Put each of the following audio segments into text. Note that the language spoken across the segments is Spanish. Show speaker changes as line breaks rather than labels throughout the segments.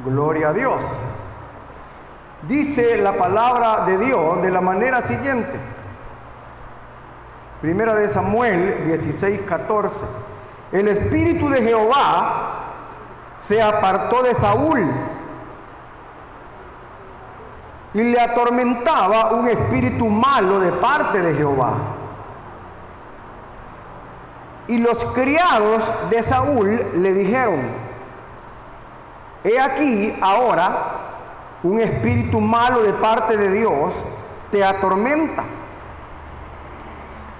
Gloria a Dios. Dice la palabra de Dios de la manera siguiente. Primera de Samuel 16:14. El espíritu de Jehová se apartó de Saúl y le atormentaba un espíritu malo de parte de Jehová. Y los criados de Saúl le dijeron: he aquí ahora un espíritu malo de parte de Dios te atormenta.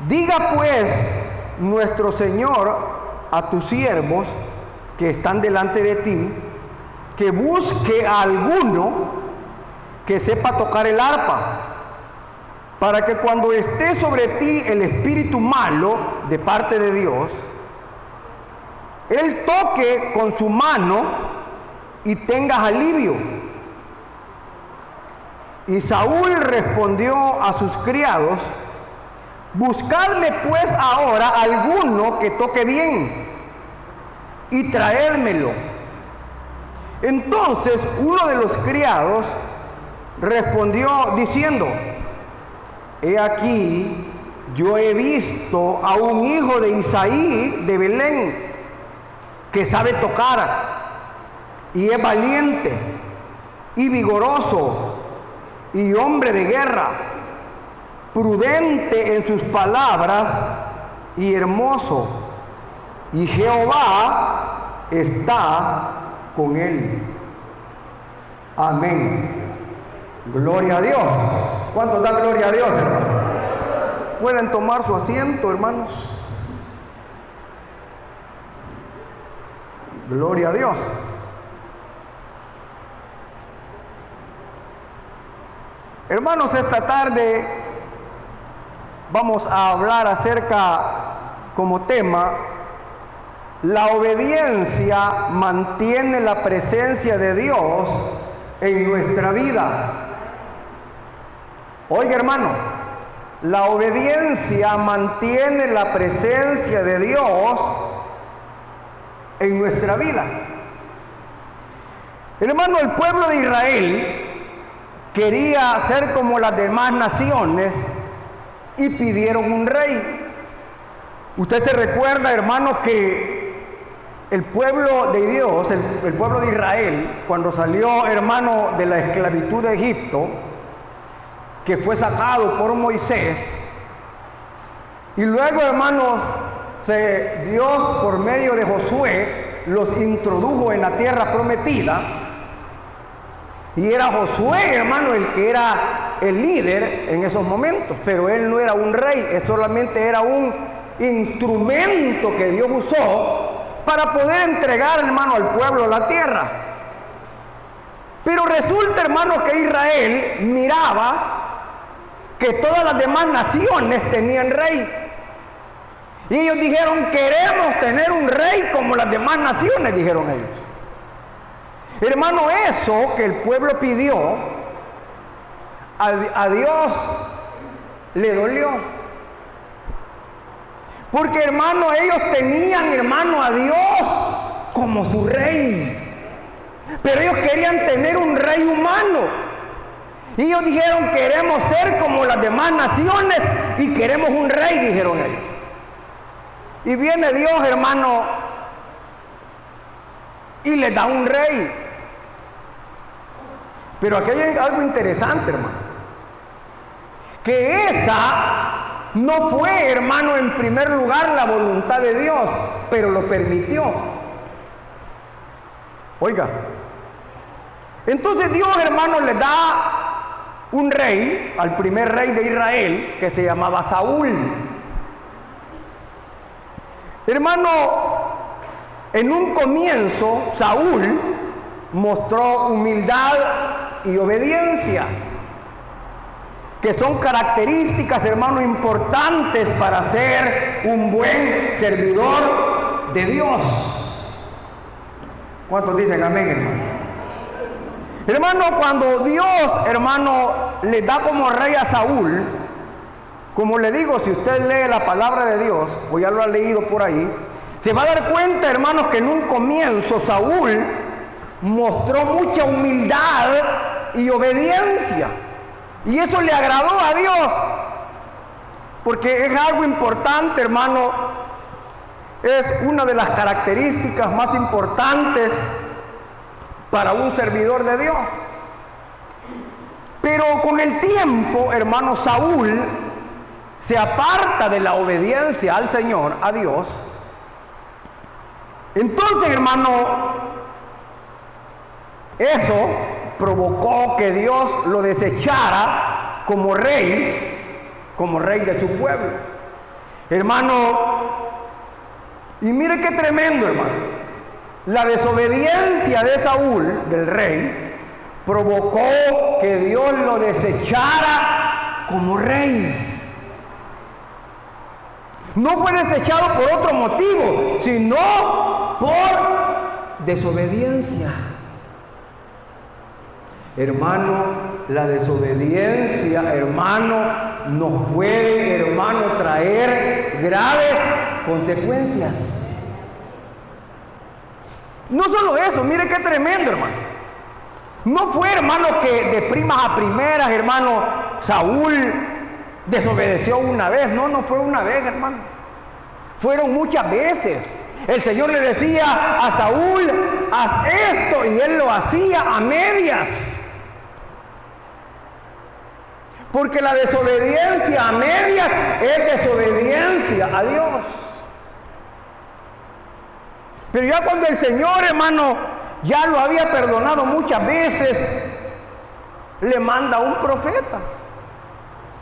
Diga pues nuestro Señor a tus siervos que están delante de ti, que busque a alguno que sepa tocar el arpa, para que cuando esté sobre ti el espíritu malo de parte de Dios, él toque con su mano y tengas alivio. Y Saúl respondió a sus criados: buscadme pues ahora alguno que toque bien y traédmelo. Entonces uno de los criados respondió diciendo: he aquí, yo he visto a un hijo de Isaí de Belén que sabe tocar y es valiente y vigoroso y hombre de guerra, prudente en sus palabras y hermoso, y Jehová está con él. Amén. Gloria a Dios. ¿Cuántos dan gloria a Dios, hermanos? Pueden tomar su asiento, hermanos. Gloria a Dios. Hermanos, esta tarde vamos a hablar acerca, como tema, la obediencia mantiene la presencia de Dios en nuestra vida. Oiga, hermano, la obediencia mantiene la presencia de Dios en nuestra vida. Hermano, el pueblo de Israel quería ser como las demás naciones y pidieron un rey. Usted se recuerda, hermanos, que el pueblo de Dios, el pueblo de Israel, cuando salió, hermano, de la esclavitud de Egipto, que fue sacado por Moisés, y luego, hermanos, Dios por medio de Josué los introdujo en la tierra prometida, y era Josué, hermano, el que era el líder en esos momentos, pero él no era un rey, él solamente era un instrumento que Dios usó para poder entregar, hermano, al pueblo la tierra. Pero resulta, hermanos, que Israel miraba que todas las demás naciones tenían rey. Y ellos dijeron: queremos tener un rey como las demás naciones, dijeron ellos. Hermano, eso que el pueblo pidió, a Dios le dolió. Porque, hermano, ellos tenían, hermano, a Dios como su rey. Pero ellos querían tener un rey humano. Y ellos dijeron: queremos ser como las demás naciones y queremos un rey, dijeron ellos. Y viene Dios, hermano, y les da un rey. Pero aquí hay algo interesante, hermano. Que esa no fue, hermano, en primer lugar la voluntad de Dios, pero lo permitió. Oiga. Entonces Dios, hermano, le da un rey, al primer rey de Israel, que se llamaba Saúl. Hermano, en un comienzo, Saúl mostró humildad y obediencia, que son características, hermano, importantes para ser un buen servidor de Dios. ¿Cuántos dicen amén, hermano? Hermano, cuando Dios, hermano, le da como rey a Saúl, como le digo, si usted lee la palabra de Dios, o ya lo ha leído por ahí, se va a dar cuenta, hermanos, que en un comienzo Saúl mostró mucha humildad y obediencia. Y eso le agradó a Dios, porque es algo importante, hermano. Es una de las características más importantes para un servidor de Dios. Pero con el tiempo, hermano, Saúl se aparta de la obediencia al Señor, a Dios. Entonces, hermano, eso provocó que Dios lo desechara como rey de su pueblo. Hermano, y mire qué tremendo, hermano. La desobediencia de Saúl, del rey, provocó que Dios lo desechara como rey. No fue desechado por otro motivo, sino por desobediencia. Hermano, la desobediencia, hermano, nos puede, hermano, traer graves consecuencias. No solo eso, mire qué tremendo, hermano. No fue, hermano, que de primas a primeras, hermano, Saúl desobedeció una vez. No fue una vez, hermano. Fueron muchas veces. El Señor le decía a Saúl, haz esto, y él lo hacía a medias. Porque la desobediencia a medias es desobediencia a Dios. Pero ya cuando el Señor, hermano, ya lo había perdonado muchas veces, le manda un profeta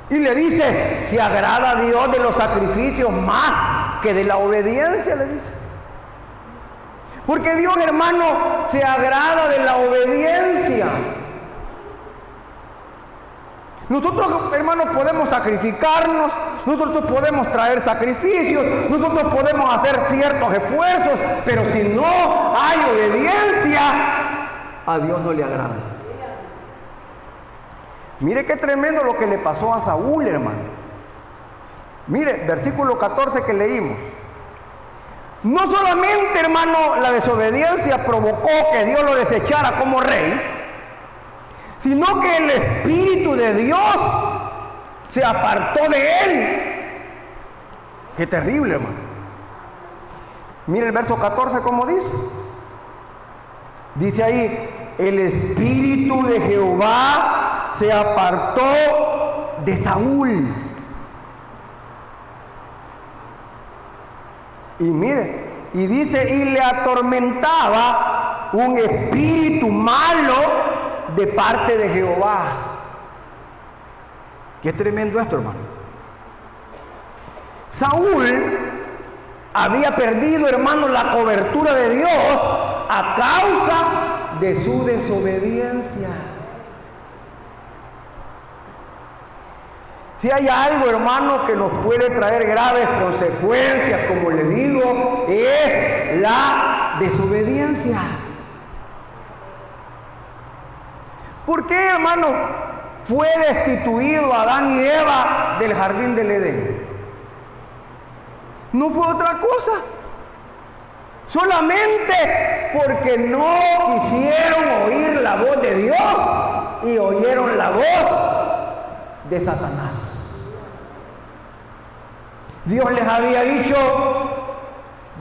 y le dice: se agrada a Dios de los sacrificios más que de la obediencia, le dice. Porque Dios, hermano, se agrada de la obediencia. Nosotros, hermanos, podemos sacrificarnos, nosotros podemos traer sacrificios, nosotros podemos hacer ciertos esfuerzos, pero si no hay obediencia, a Dios no le agrada. Mire qué tremendo lo que le pasó a Saúl, hermano. Mire, versículo 14 que leímos. No solamente, hermano, la desobediencia provocó que Dios lo desechara como rey, sino que el Espíritu de Dios se apartó de él. Qué terrible, hermano. Mire el verso 14 como dice. Dice ahí: el Espíritu de Jehová se apartó de Saúl. Y mire, y dice: y le atormentaba un espíritu malo de parte de Jehová. Qué tremendo esto, hermano. Saúl había perdido, hermano, la cobertura de Dios a causa de su desobediencia. Si hay algo, hermano, que nos puede traer graves consecuencias, como le digo, es la desobediencia. ¿Por qué, hermano, fue destituido Adán y Eva del jardín del Edén? No fue otra cosa. Solamente porque no quisieron oír la voz de Dios y oyeron la voz de Satanás. Dios les había dicho: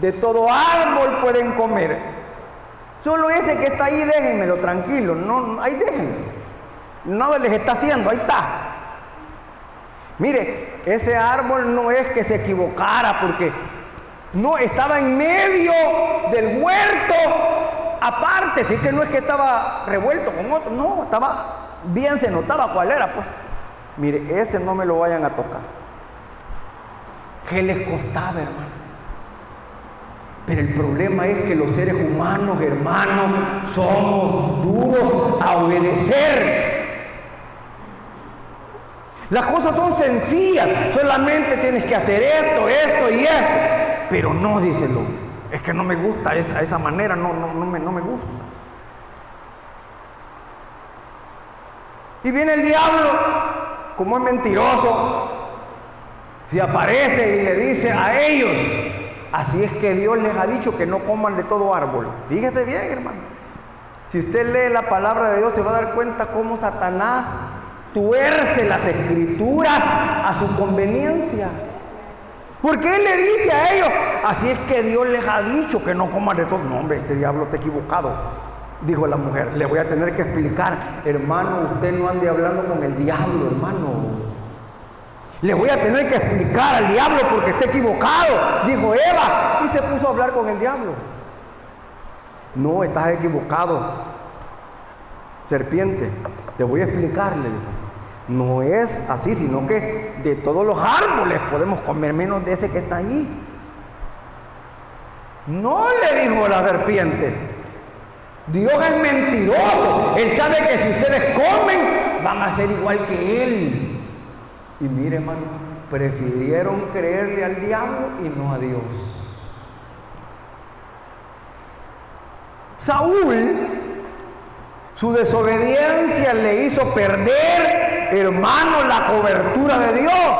de todo árbol pueden comer, solo ese que está ahí déjenmelo tranquilo, no, ahí déjenlo, nada les está haciendo, ahí está. Mire, ese árbol no es que se equivocara, porque no estaba en medio del huerto aparte, así que no es que estaba revuelto con otro, no, estaba bien, se notaba cuál era, pues. Mire, ese no me lo vayan a tocar. ¿Qué les costaba, hermano? Pero el problema es que los seres humanos, hermanos, somos duros a obedecer. Las cosas son sencillas, solamente tienes que hacer esto, esto y esto. Pero no, díselo, es que no me gusta esa manera, no me gusta. Y viene el diablo, como es mentiroso, se aparece y le dice a ellos: así es que Dios les ha dicho que no coman de todo árbol. Fíjate bien, hermano. Si usted lee la palabra de Dios, se va a dar cuenta cómo Satanás tuerce las escrituras a su conveniencia. Porque él le dice a ellos, así es que Dios les ha dicho que no coman de todo. No, hombre, este diablo está equivocado, dijo la mujer. Le voy a tener que explicar, hermano, usted no ande hablando con el diablo, hermano. Le voy a tener que explicar al diablo porque está equivocado, dijo Eva, y se puso a hablar con el diablo. No, estás equivocado, serpiente, te voy a explicar, le dijo. No es así, sino que de todos los árboles podemos comer menos de ese que está allí. No, le dijo la serpiente, Dios es mentiroso, Él sabe que si ustedes comen van a ser igual que Él. Y mire, hermano, prefirieron creerle al diablo y no a Dios. Saúl, su desobediencia le hizo perder, hermano, la cobertura de Dios.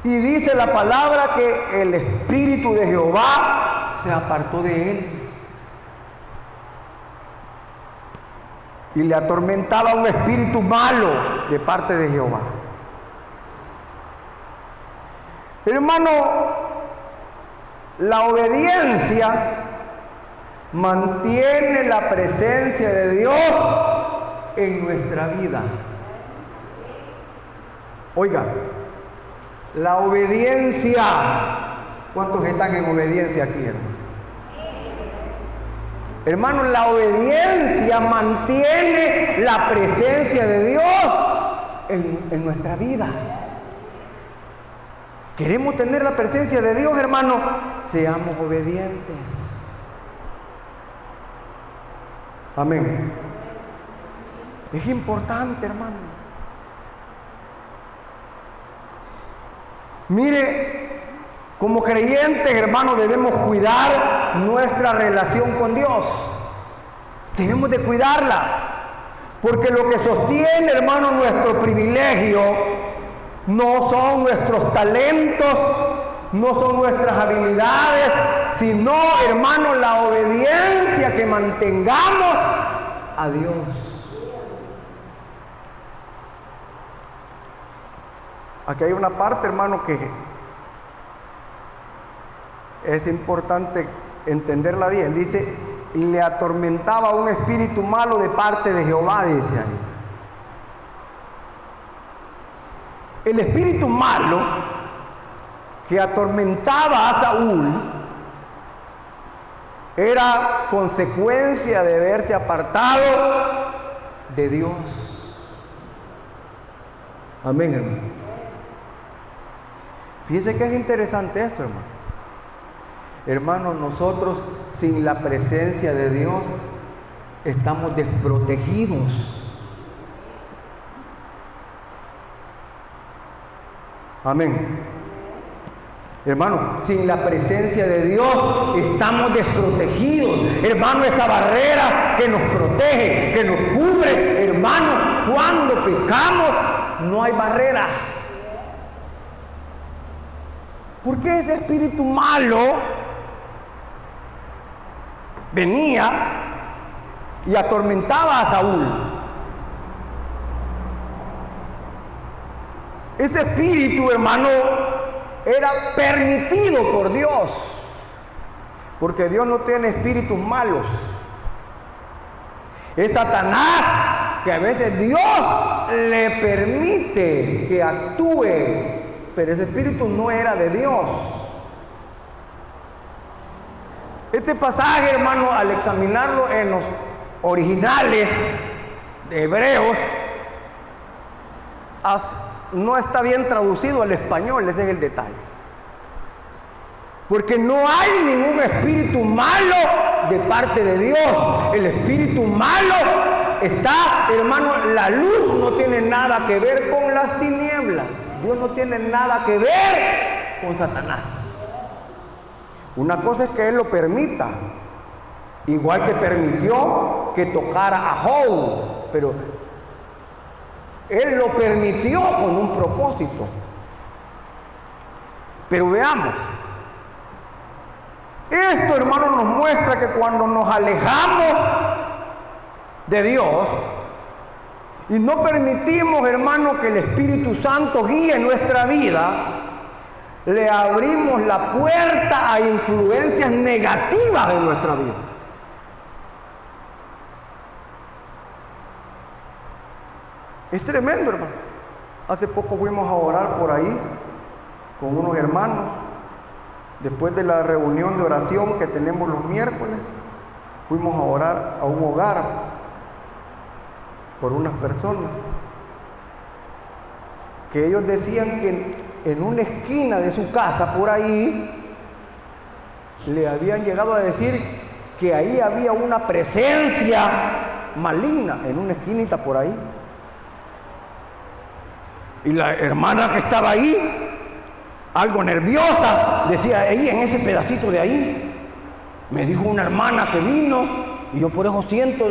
Y dice la palabra que el Espíritu de Jehová se apartó de él. Y le atormentaba un espíritu malo de parte de Jehová. Hermano, la obediencia mantiene la presencia de Dios en nuestra vida. Oiga, la obediencia, ¿cuántos están en obediencia aquí, hermano? Hermano, la obediencia mantiene la presencia de Dios en nuestra vida. ¿Queremos tener la presencia de Dios, hermano? Seamos obedientes. Amén. Es importante, hermano. Mire, como creyentes, hermanos, debemos cuidar nuestra relación con Dios. Tenemos de cuidarla. Porque lo que sostiene, hermano, nuestro privilegio no son nuestros talentos, no son nuestras habilidades, sino, hermano, la obediencia que mantengamos a Dios. Aquí hay una parte, hermano, que es importante entenderla bien. Dice, le atormentaba un espíritu malo de parte de Jehová, dice ahí. El espíritu malo que atormentaba a Saúl era consecuencia de haberse apartado de Dios. Amén, hermano. Fíjese que es interesante esto, hermano. Hermanos, nosotros sin la presencia de Dios estamos desprotegidos. Amén. Hermano, sin la presencia de Dios estamos desprotegidos. Hermano, esa barrera que nos protege, que nos cubre, hermano, cuando pecamos no hay barrera. Porque ese espíritu malo venía y atormentaba a Saúl. Ese espíritu, hermano, era permitido por Dios, porque Dios no tiene espíritus malos. Es Satanás que a veces Dios le permite que actúe, pero ese espíritu no era de Dios. Este pasaje, hermano, al examinarlo en los originales de Hebreos, no está bien traducido al español, ese es el detalle. Porque no hay ningún espíritu malo de parte de Dios. El espíritu malo está, hermano, la luz no tiene nada que ver con las tinieblas. Dios no tiene nada que ver con Satanás. Una cosa es que Él lo permita, igual que permitió que tocara a Job, pero Él lo permitió con un propósito. Pero veamos, Esto, hermano, nos muestra que cuando nos alejamos de Dios y no permitimos, hermano, que el Espíritu Santo guíe nuestra vida, le abrimos la puerta a influencias negativas en nuestra vida. Es tremendo, hermano. Hace poco fuimos a orar por ahí con unos hermanos. Después de la reunión de oración que tenemos los miércoles, fuimos a orar a un hogar por unas personas que ellos decían que en una esquina de su casa por ahí le habían llegado a decir que ahí había una presencia maligna en una esquinita por ahí. Y la hermana que estaba ahí, algo nerviosa, decía, ahí en ese pedacito de ahí, me dijo una hermana que vino y yo por eso siento.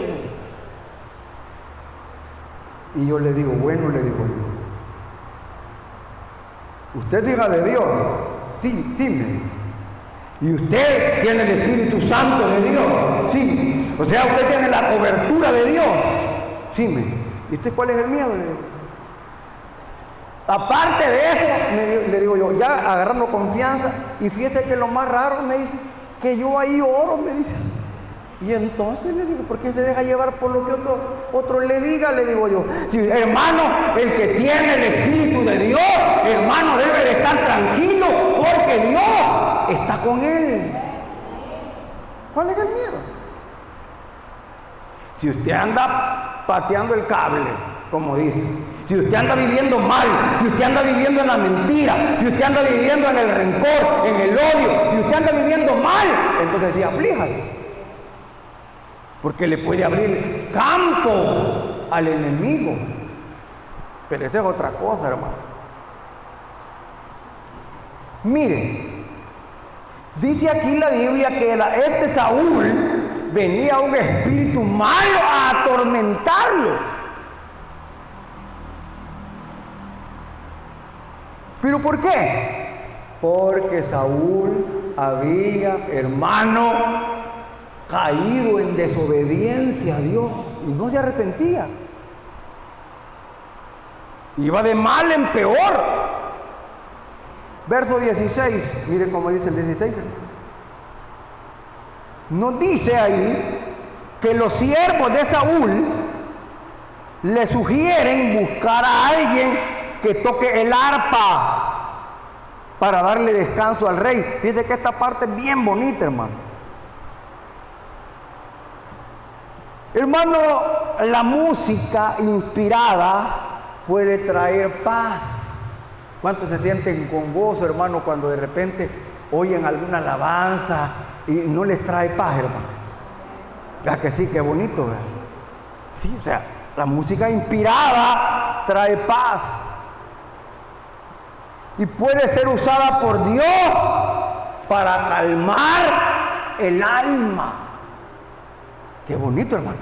Y yo le digo, bueno, le digo yo, usted es hija de Dios, sí, y usted tiene el Espíritu Santo de Dios, sí, o sea, usted tiene la cobertura de Dios, sí, ¿y usted cuál es el miedo? Le digo. Aparte de eso, le digo yo, ya agarrando confianza, y fíjese que lo más raro, me dice, que yo ahí oro, me dice. Y entonces le digo, ¿por qué se deja llevar por lo que otro le diga? Le digo yo, si, hermano, el que tiene el Espíritu de Dios, hermano, debe de estar tranquilo, porque Dios está con él. ¿Cuál es el miedo? Si usted anda pateando el cable, como dice, si usted anda viviendo mal, si usted anda viviendo en la mentira, si usted anda viviendo en el rencor, en el odio, si usted anda viviendo mal, entonces sí, aflíjase, porque le puede abrir campo al enemigo. Pero esa es otra cosa, hermano. Mire, dice aquí la Biblia que este Saúl venía un espíritu malo a atormentarlo. ¿Pero por qué? Porque Saúl había, hermano, caído en desobediencia a Dios y no se arrepentía. Iba de mal en peor. Verso 16, miren cómo dice el 16. Nos dice ahí que los siervos de Saúl le sugieren buscar a alguien que toque el arpa para darle descanso al rey. Fíjense que esta parte es bien bonita, hermano. Hermano, la música inspirada puede traer paz. ¿Cuántos se sienten con gozo, hermano, cuando de repente oyen alguna alabanza y no les trae paz, hermano? Ya que sí, qué bonito, ¿verdad? Sí, o sea, la música inspirada trae paz. Y puede ser usada por Dios para calmar el alma. Qué bonito, hermano.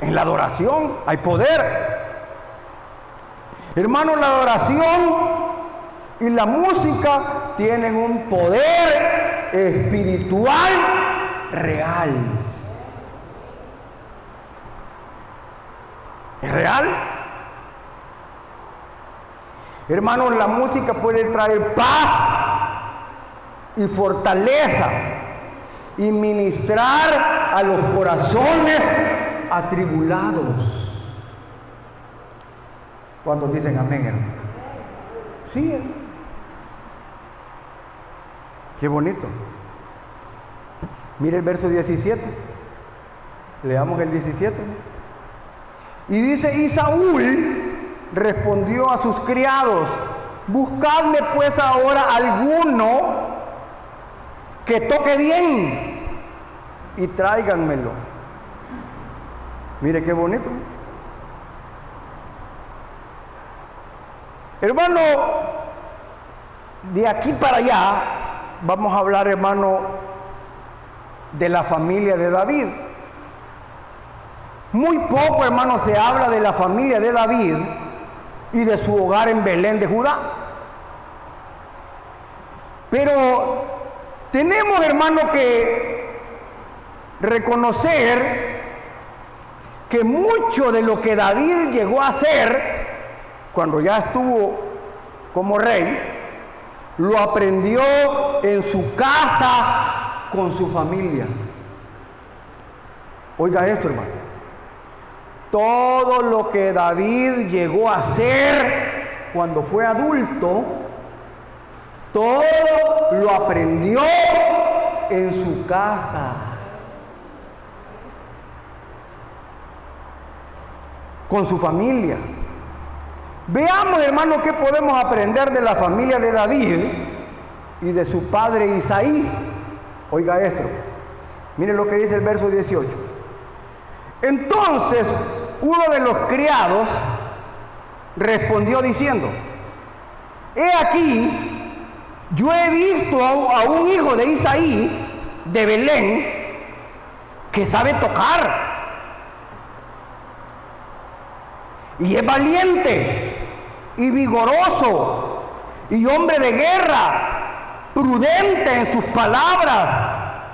En la adoración hay poder. Hermano, la adoración y la música tienen un poder espiritual real. ¿Es real? Hermanos, la música puede traer paz y fortaleza y ministrar a los corazones atribulados. ¿Cuántos dicen amén, hermano? Sí, hermano. Qué bonito. Mire el verso 17. Leamos el 17. Y dice, y Saúl respondió a sus criados, buscadme pues ahora alguno que toque bien y tráiganmelo. Mire qué bonito. Hermano, de aquí para allá vamos a hablar, hermano, de la familia de David. Muy poco, hermano, se habla de la familia de David y de su hogar en Belén de Judá. Pero Tenemos, hermano, que reconocer que mucho de lo que David llegó a hacer cuando ya estuvo como rey, lo aprendió en su casa con su familia. Oiga esto, hermano. Todo lo que David llegó a hacer cuando fue adulto, todo lo aprendió en su casa. Con su familia. Veamos, hermano, qué podemos aprender de la familia de David y de su padre Isaí. Oiga esto. Mire lo que dice el verso 18. Entonces, uno de los criados respondió diciendo: he aquí, yo he visto a un hijo de Isaí de Belén que sabe tocar y es valiente y vigoroso y hombre de guerra, prudente en sus palabras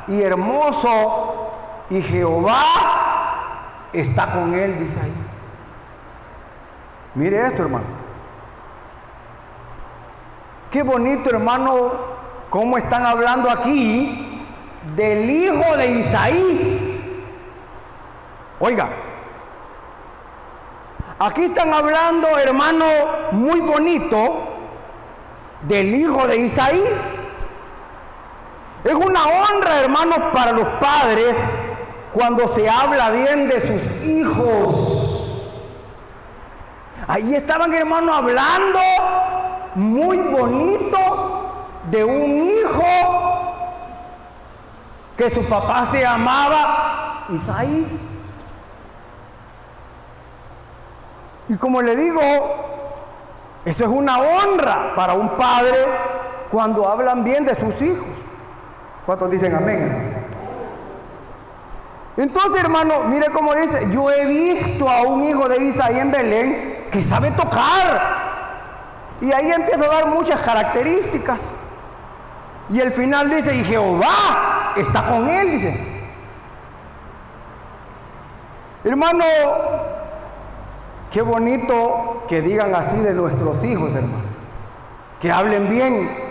y hermoso, y Jehová está con él, dice ahí. Mire esto, hermano. Qué bonito, hermano, cómo están hablando aquí del hijo de Isaí. Oiga, aquí están hablando, hermano, muy bonito del hijo de Isaí. Es una honra, hermanos, para los padres cuando se habla bien de sus hijos. Ahí estaban, hermanos, hablando muy bonito de un hijo que su papá se llamaba Isaí. Y como le digo, esto es una honra para un padre cuando hablan bien de sus hijos. ¿Cuántos dicen amén? Entonces, hermano, mire cómo dice: yo he visto a un hijo de Isaí en Belén que sabe tocar. Y ahí empieza a dar muchas características. Y el final dice: y Jehová está con él, dice. Hermano, qué bonito que digan así de nuestros hijos, hermano. Que hablen bien.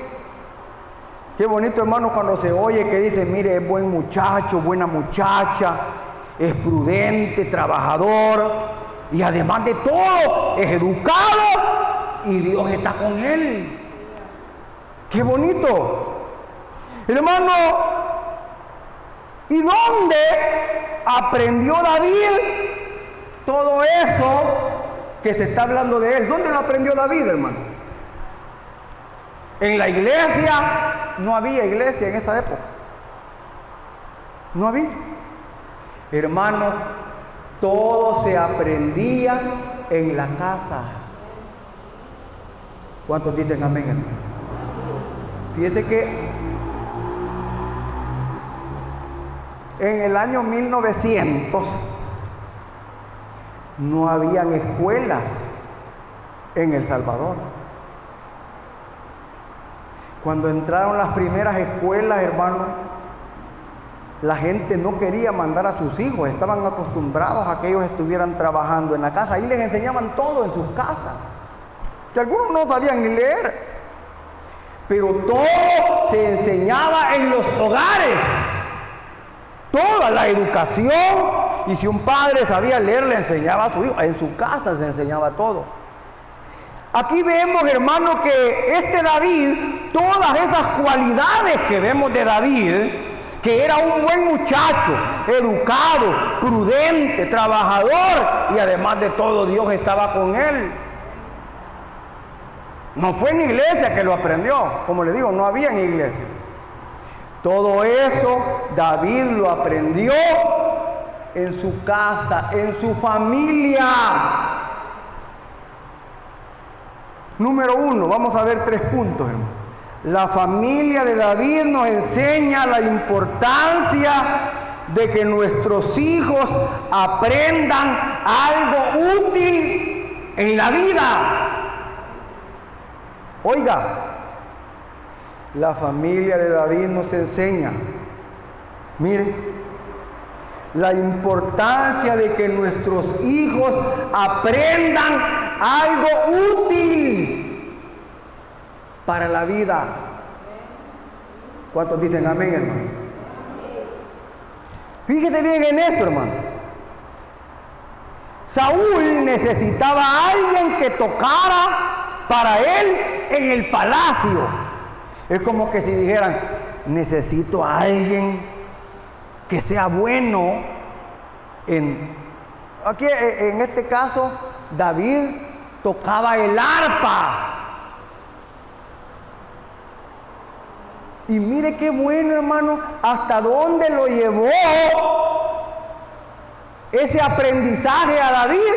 Qué bonito, hermano, cuando se oye que dice: mire, es buen muchacho, buena muchacha, es prudente, trabajador, y además de todo, es educado, y Dios está con él. Qué bonito. Hermano, ¿y dónde aprendió David todo eso que se está hablando de él? ¿Dónde lo aprendió David, hermano? En la iglesia. No había iglesia en esa época. No había. Hermano, todo se aprendía en la casa. ¿Cuántos dicen amén, hermano? Fíjate que en el año 1900 no habían escuelas en El Salvador. Cuando entraron las primeras escuelas, hermano, la gente no quería mandar a sus hijos, estaban acostumbrados a que ellos estuvieran trabajando en la casa. Ahí les enseñaban todo en sus casas. Que algunos no sabían ni leer, pero todo se enseñaba en los hogares. Toda la educación, y si un padre sabía leer, le enseñaba a su hijo. En su casa se enseñaba todo. Aquí vemos, hermano, que este David, todas esas cualidades que vemos de David, que era un buen muchacho, educado, prudente, trabajador, y además de todo Dios estaba con él. No fue en iglesia que lo aprendió, como le digo, no había en iglesia. Todo eso David lo aprendió en su casa, en su familia. Número 1, vamos a ver 3 puntos, hermano. La familia de David nos enseña la importancia de que nuestros hijos aprendan algo útil en la vida. Oiga, la familia de David nos enseña, miren, la importancia de que nuestros hijos aprendan algo útil para la vida. ¿Cuántos dicen amén, hermano? Fíjese bien en esto, hermano. Saúl necesitaba a alguien que tocara para él en el palacio. Es como que si dijeran, necesito a alguien que sea bueno aquí en este caso, David tocaba el arpa. Y mire qué bueno, hermano, hasta dónde lo llevó ese aprendizaje a David,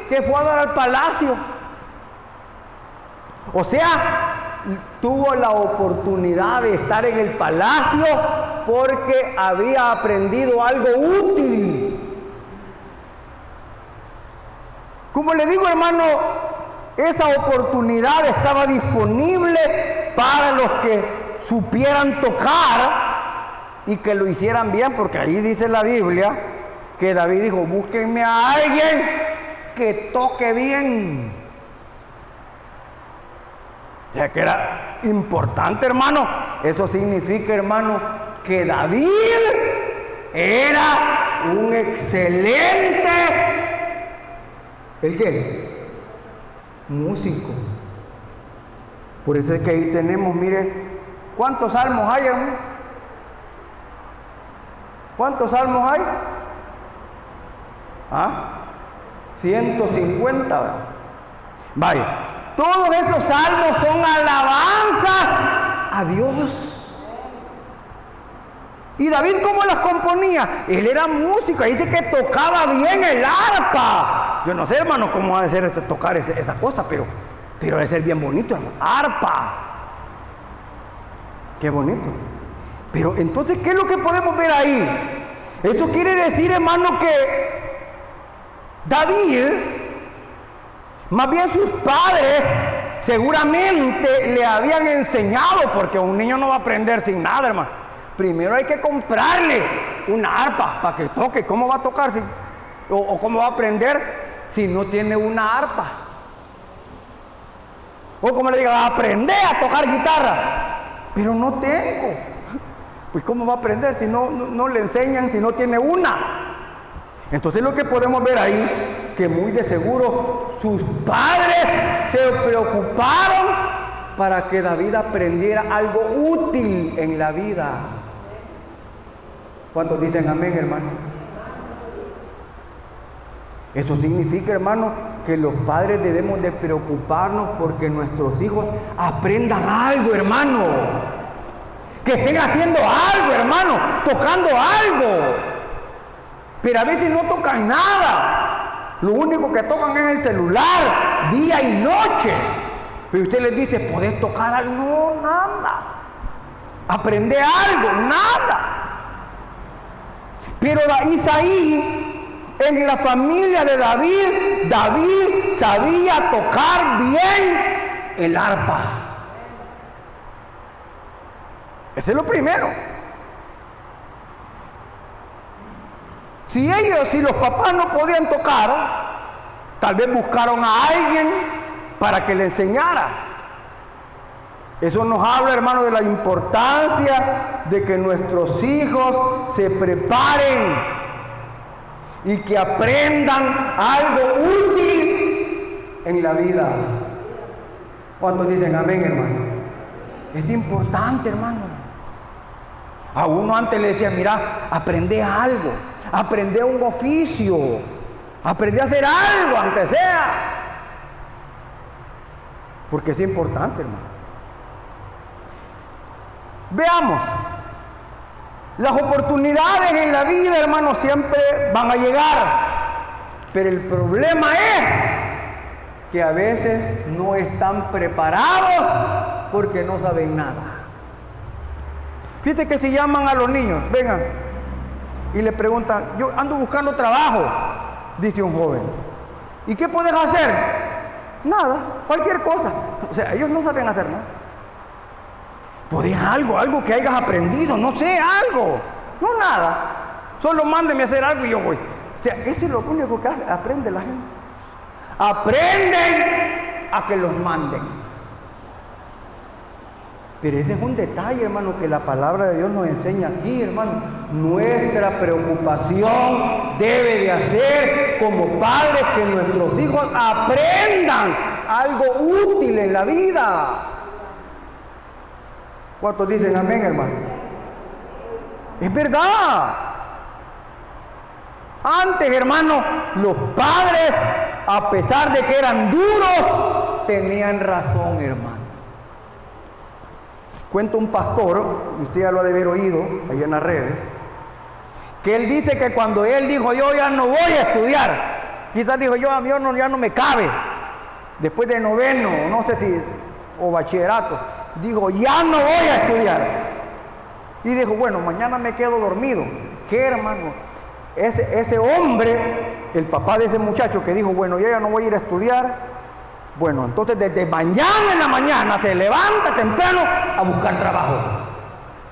que fue a dar al palacio. O sea, tuvo la oportunidad de estar en el palacio porque había aprendido algo útil. Como le digo, hermano, esa oportunidad estaba disponible para los que supieran tocar y que lo hicieran bien, porque ahí dice la Biblia que David dijo, búsquenme a alguien que toque bien. O sea que era importante, hermano. Eso significa, hermano, que David era un excelente, ¿el qué? Músico. Por eso es que ahí tenemos, mire, ¿cuántos salmos hay, hermano? ¿Cuántos salmos hay? 150, ¿verdad? Vaya, todos esos salmos son alabanzas a Dios. ¿Y David cómo las componía? Él era músico, dice que tocaba bien el arpa. Yo no sé, hermano, cómo va a ser tocar esa cosa, pero debe ser bien bonito, hermano. Arpa. Qué bonito. Pero entonces, ¿qué es lo que podemos ver ahí? Esto quiere decir, hermano, que David, más bien sus padres, seguramente le habían enseñado, porque un niño no va a aprender sin nada, hermano. Primero hay que comprarle una arpa para que toque. ¿Cómo va a tocar o cómo va a aprender si no tiene una arpa? O como le diga, aprender a tocar guitarra. Pero no tengo. Pues ¿cómo va a aprender si no le enseñan, si no tiene una? Entonces lo que podemos ver ahí, que muy de seguro sus padres se preocuparon para que David aprendiera algo útil en la vida. ¿Cuántos dicen amén, hermano? Eso significa, hermano, que los padres debemos de preocuparnos porque nuestros hijos aprendan algo, hermano. Que estén haciendo algo, hermano, tocando algo. Pero a veces no tocan nada. Lo único que tocan es el celular, día y noche. Pero usted les dice, ¿podés tocar algo? No, nada. ¿Aprende algo? Nada. Pero Isaí, en la familia de David sabía tocar bien el arpa. Ese es lo primero. Si los papás no podían tocar, tal vez buscaron a alguien para que le enseñara. Eso nos habla, hermano, de la importancia de que nuestros hijos se preparen y que aprendan algo útil en la vida. ¿Cuántos dicen amén, hermano? Es importante, hermano. A uno antes le decía, mira, aprende algo, aprende un oficio, aprende a hacer algo, aunque sea. Porque es importante, hermano. Veamos, las oportunidades en la vida, hermano, siempre van a llegar, pero el problema es que a veces no están preparados porque no saben nada. Fíjate que si llaman a los niños, vengan, y le preguntan, yo ando buscando trabajo, dice un joven, ¿y qué puedes hacer? Nada, cualquier cosa. O sea, ellos no saben hacer nada. Podés algo que hayas aprendido, no sé, algo. No nada. Solo mándeme a hacer algo y yo voy. O sea, eso es lo único que aprende la gente. Aprenden a que los manden. Pero ese es un detalle, hermano, que la palabra de Dios nos enseña aquí, hermano. Nuestra preocupación debe de hacer como padres que nuestros hijos aprendan algo útil en la vida. ¿Cuántos dicen amén, hermano? Es verdad. Antes, hermano, los padres, a pesar de que eran duros, tenían razón, hermano. Cuenta un pastor, usted ya lo ha de haber oído ahí en las redes, que él dice que cuando él dijo, yo ya no voy a estudiar, quizás dijo, ya no me cabe, después de noveno, no sé si, o bachillerato, dijo, ya no voy a estudiar. Y dijo, bueno, mañana me quedo dormido. ¿Qué, hermano? Ese hombre, el papá de ese muchacho que dijo, bueno, yo ya no voy a ir a estudiar. Bueno, entonces desde mañana en la mañana se levanta temprano a buscar trabajo.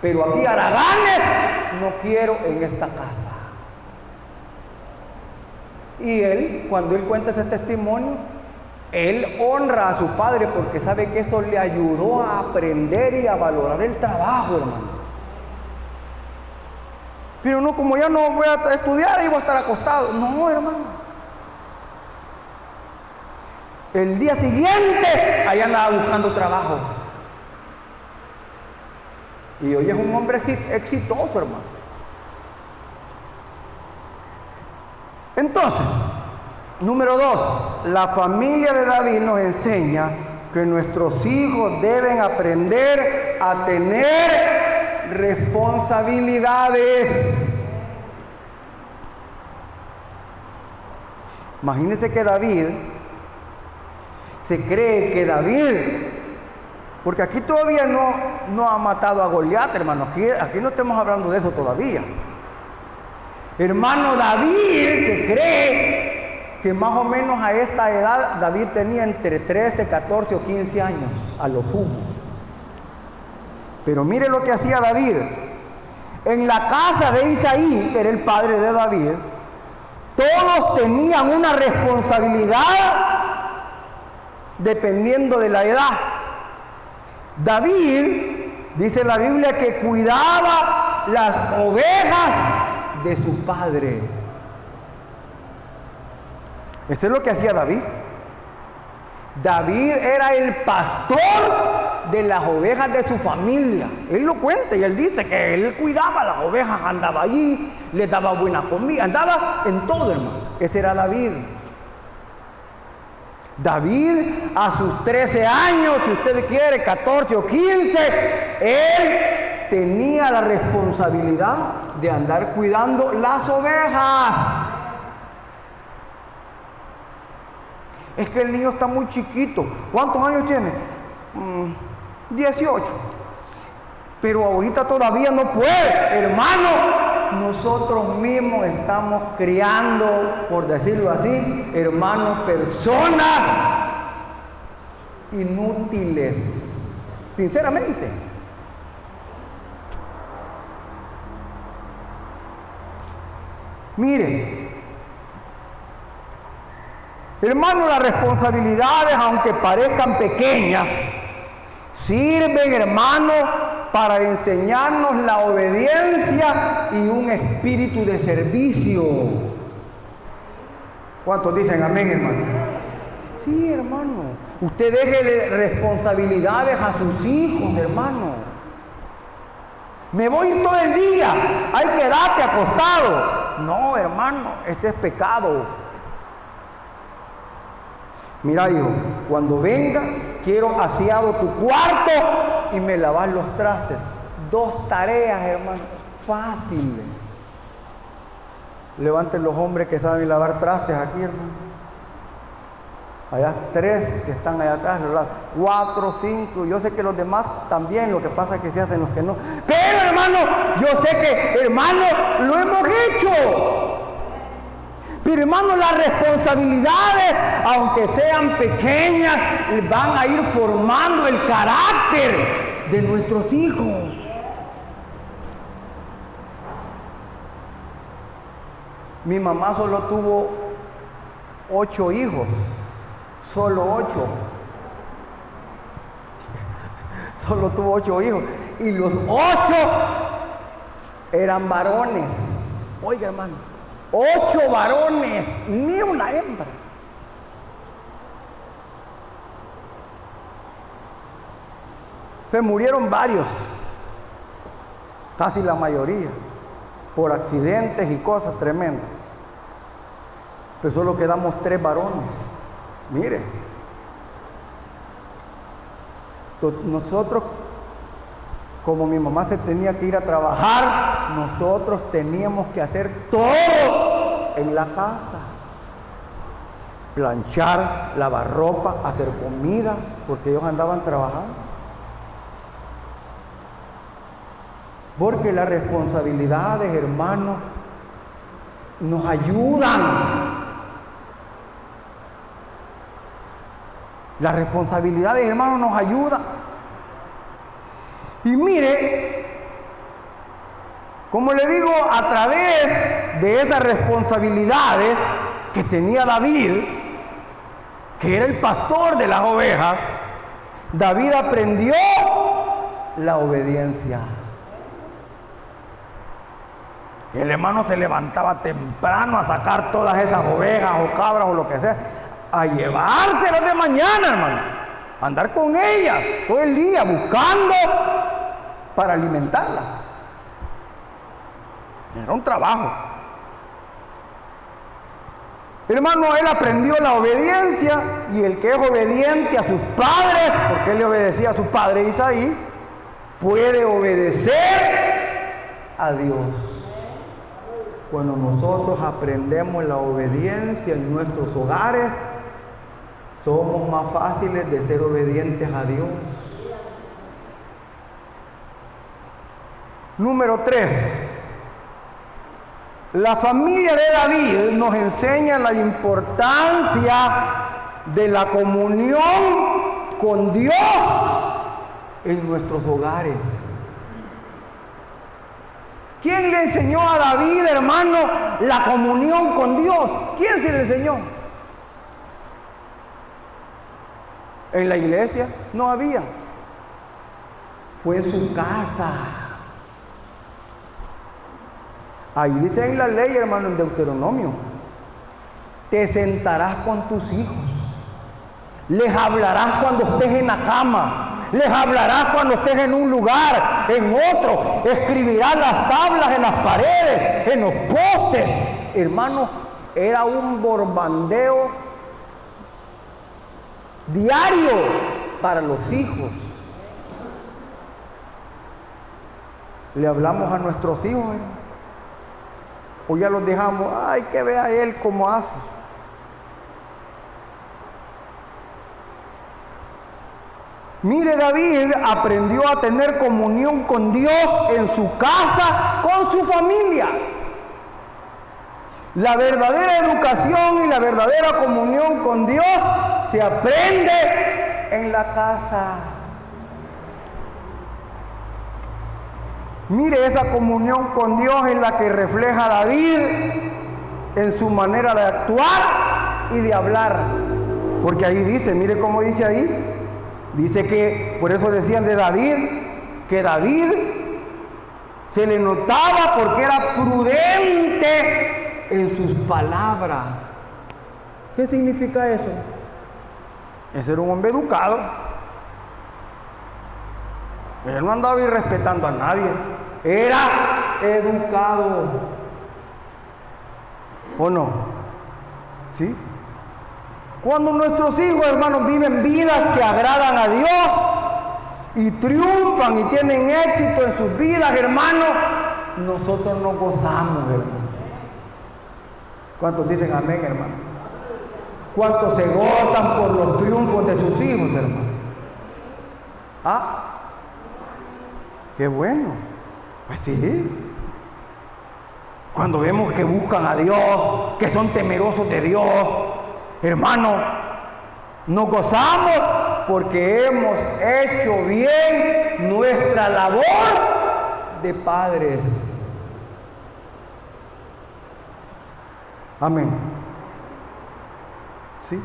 Pero aquí haraganes no quiero en esta casa. Y él, cuando él cuenta ese testimonio, él honra a su padre porque sabe que eso le ayudó a aprender y a valorar el trabajo, hermano. Pero no, como ya no voy a estudiar y voy a estar acostado. No, hermano. El día siguiente, allá andaba buscando trabajo. Y hoy es un hombre exitoso, hermano. Entonces, número 2, la familia de David nos enseña que nuestros hijos deben aprender a tener responsabilidades. Imagínense que David, se cree que David, porque aquí todavía no ha matado a Goliat, hermano, aquí no estamos hablando de eso todavía. Hermano, David, que cree que más o menos a esta edad David tenía entre 13, 14 o 15 años, a lo sumo. Pero mire lo que hacía David. En la casa de Isaí, que era el padre de David, todos tenían una responsabilidad dependiendo de la edad. David, dice la Biblia, que cuidaba las ovejas de su padre. Eso es lo que hacía David. David era el pastor de las ovejas de su familia. Él lo cuenta y él dice que él cuidaba las ovejas, andaba allí, les daba buena comida, andaba en todo, hermano. Ese era David. David, a sus 13 años, si usted quiere, 14 o 15, él tenía la responsabilidad de andar cuidando las ovejas. Es que el niño está muy chiquito. ¿Cuántos años tiene? 18. Pero ahorita todavía no puede. Hermano, nosotros mismos estamos criando, por decirlo así, hermanos, personas inútiles. Sinceramente. Miren, hermano, las responsabilidades, aunque parezcan pequeñas, sirven, hermano, para enseñarnos la obediencia y un espíritu de servicio. ¿Cuántos dicen amén, hermano? Sí, hermano. Usted deje responsabilidades a sus hijos, hermano. Me voy todo el día, hay que quedarte acostado. No, hermano, ese es pecado. Mira, hijo, cuando venga, quiero aseado tu cuarto y me lavas los trastes. 2 tareas, hermano, fáciles. Levanten los hombres que saben lavar trastes aquí, hermano. Allá 3 que están allá atrás, 4, 5, yo sé que los demás también, lo que pasa es que se hacen los que no. Pero, hermano, yo sé que, hermano, lo hemos hecho. Pero, hermano, las responsabilidades, aunque sean pequeñas, van a ir formando el carácter de nuestros hijos. Mi mamá solo tuvo 8 hijos, solo 8. Solo tuvo 8 hijos y los 8 eran varones. Oiga, hermano, 8 varones, ni una hembra. Se murieron varios, casi la mayoría, por accidentes y cosas tremendas. Pero solo quedamos 3 varones. Mire, nosotros, como mi mamá se tenía que ir a trabajar, nosotros teníamos que hacer todo en la casa. Planchar, lavar ropa, hacer comida, porque ellos andaban trabajando. Porque las responsabilidades, hermanos, nos ayudan. Las responsabilidades, hermanos, nos ayudan. Y mire, como le digo, a través de esas responsabilidades que tenía David, que era el pastor de las ovejas, David aprendió la obediencia. El hermano se levantaba temprano a sacar todas esas ovejas o cabras o lo que sea, a llevárselas de mañana, hermano, a andar con ellas todo el día buscando para alimentarlas. Era un trabajo. Hermano, él aprendió la obediencia, y el que es obediente a sus padres, porque él le obedecía a su padre Isaí, puede obedecer a Dios. Cuando nosotros aprendemos la obediencia en nuestros hogares, somos más fáciles de ser obedientes a Dios. Número 3. La familia de David nos enseña la importancia de la comunión con Dios en nuestros hogares. ¿Quién le enseñó a David, hermano, la comunión con Dios? ¿Quién se le enseñó? En la iglesia no había. Fue en su casa. Ahí dice en la ley, hermano, en Deuteronomio: te sentarás con tus hijos, les hablarás cuando estés en la cama, les hablarás cuando estés en un lugar, en otro, escribirás las tablas en las paredes, en los postes. Hermano, era un borbandeo diario para los hijos. Le hablamos a nuestros hijos, hermano, o ya los dejamos, ay, que vea él cómo hace. Mire, David aprendió a tener comunión con Dios en su casa, con su familia. La verdadera educación y la verdadera comunión con Dios se aprende en la casa. Mire, esa comunión con Dios es la que refleja David en su manera de actuar y de hablar. Porque ahí dice, mire cómo dice ahí. Dice que, por eso decían de David, que David se le notaba porque era prudente en sus palabras. ¿Qué significa eso? Ese era un hombre educado. Él no andaba irrespetando a nadie. Era educado. ¿O no? ¿Sí? Cuando nuestros hijos, hermanos, viven vidas que agradan a Dios y triunfan y tienen éxito en sus vidas, hermanos, nosotros nos gozamos, hermanos. ¿Cuántos dicen amén, hermano? ¿Cuántos se gozan por los triunfos de sus hijos, hermano? ¿Ah? ¡Qué bueno! Pues sí. Cuando vemos que buscan a Dios, que son temerosos de Dios, hermano, nos gozamos porque hemos hecho bien nuestra labor de padres. Amén. ¿Sí?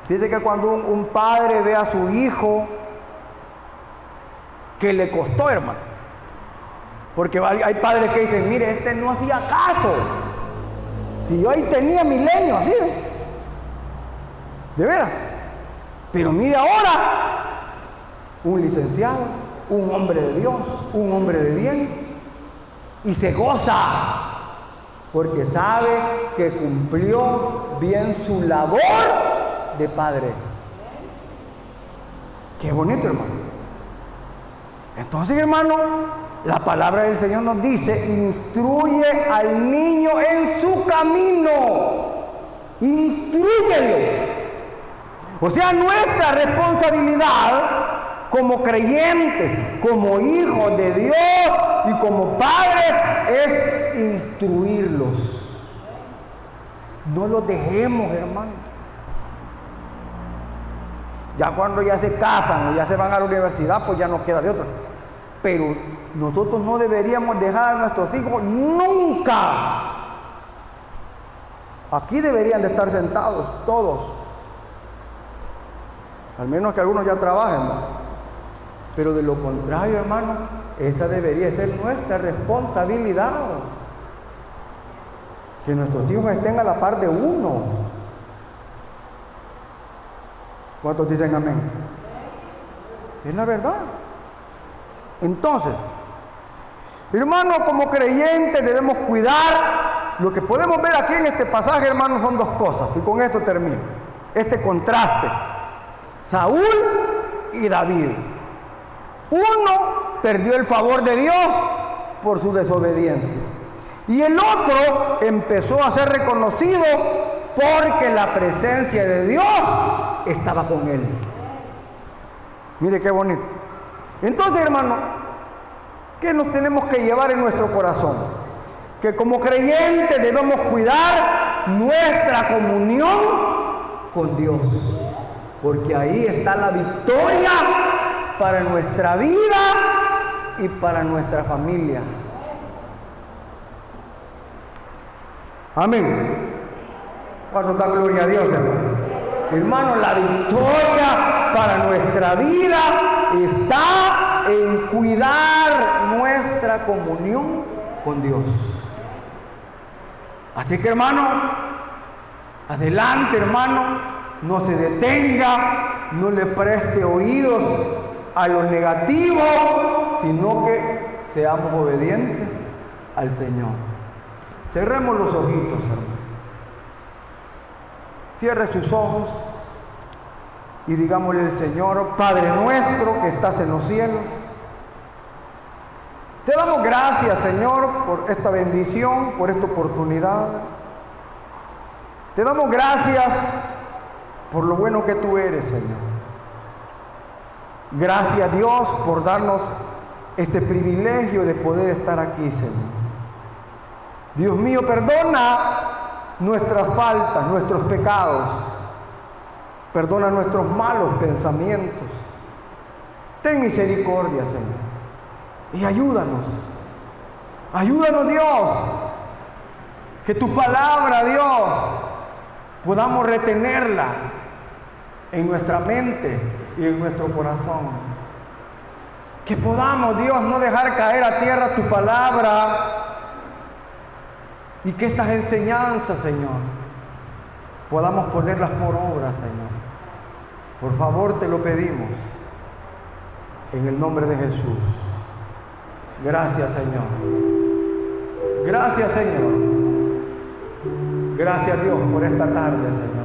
Fíjese que cuando un padre ve a su hijo, que le costó, hermano. Porque hay padres que dicen, mire, este no hacía caso. Si yo ahí tenía milenio, así, ¿eh? De veras. Pero mire ahora, un licenciado, un hombre de Dios, un hombre de bien, y se goza, porque sabe que cumplió bien su labor de padre. Qué bonito, hermano. Entonces, hermano, la palabra del Señor nos dice, instruye al niño en su camino, instrúyelo. O sea, nuestra responsabilidad como creyentes, como hijos de Dios y como padres es instruirlos. No los dejemos, hermano. Ya cuando ya se casan o ya se van a la universidad, pues ya no queda de otra. Pero nosotros no deberíamos dejar a nuestros hijos nunca. Aquí deberían de estar sentados todos. Al menos que algunos ya trabajen, ¿no? Pero de lo contrario, hermano, esa debería ser nuestra responsabilidad. Que nuestros hijos estén a la par de uno. ¿Cuántos dicen amén? Es la verdad. Entonces, hermano, como creyentes debemos cuidar. Lo que podemos ver aquí en este pasaje, hermano, son dos cosas. Y con esto termino. Este contraste. Saúl y David. Uno perdió el favor de Dios por su desobediencia. Y el otro empezó a ser reconocido porque la presencia de Dios estaba con él. Mire qué bonito. Entonces, hermano, ¿qué nos tenemos que llevar en nuestro corazón? Que como creyentes debemos cuidar nuestra comunión con Dios, porque ahí está la victoria para nuestra vida y para nuestra familia. Amén. ¿Cuánto da gloria a Dios, hermano? Hermano, la victoria para nuestra vida está en cuidar nuestra comunión con Dios. Así que, hermano, adelante, hermano, no se detenga, no le preste oídos a lo negativo, sino que seamos obedientes al Señor. Cerremos los ojitos, hermano. Cierre sus ojos y digámosle al Señor, Padre nuestro que estás en los cielos, te damos gracias, Señor, por esta bendición, por esta oportunidad. Te damos gracias por lo bueno que tú eres, Señor. Gracias, Dios, por darnos este privilegio de poder estar aquí, Señor. Dios mío, perdona nuestras faltas, nuestros pecados. Perdona nuestros malos pensamientos. Ten misericordia, Señor. Y ayúdanos. Ayúdanos, Dios. Que tu palabra, Dios, podamos retenerla en nuestra mente y en nuestro corazón. Que podamos, Dios, no dejar caer a tierra tu palabra. Y que estas enseñanzas, Señor, podamos ponerlas por obra, Señor. Por favor, te lo pedimos. En el nombre de Jesús. Gracias, Señor. Gracias, Señor. Gracias, Dios, por esta tarde, Señor.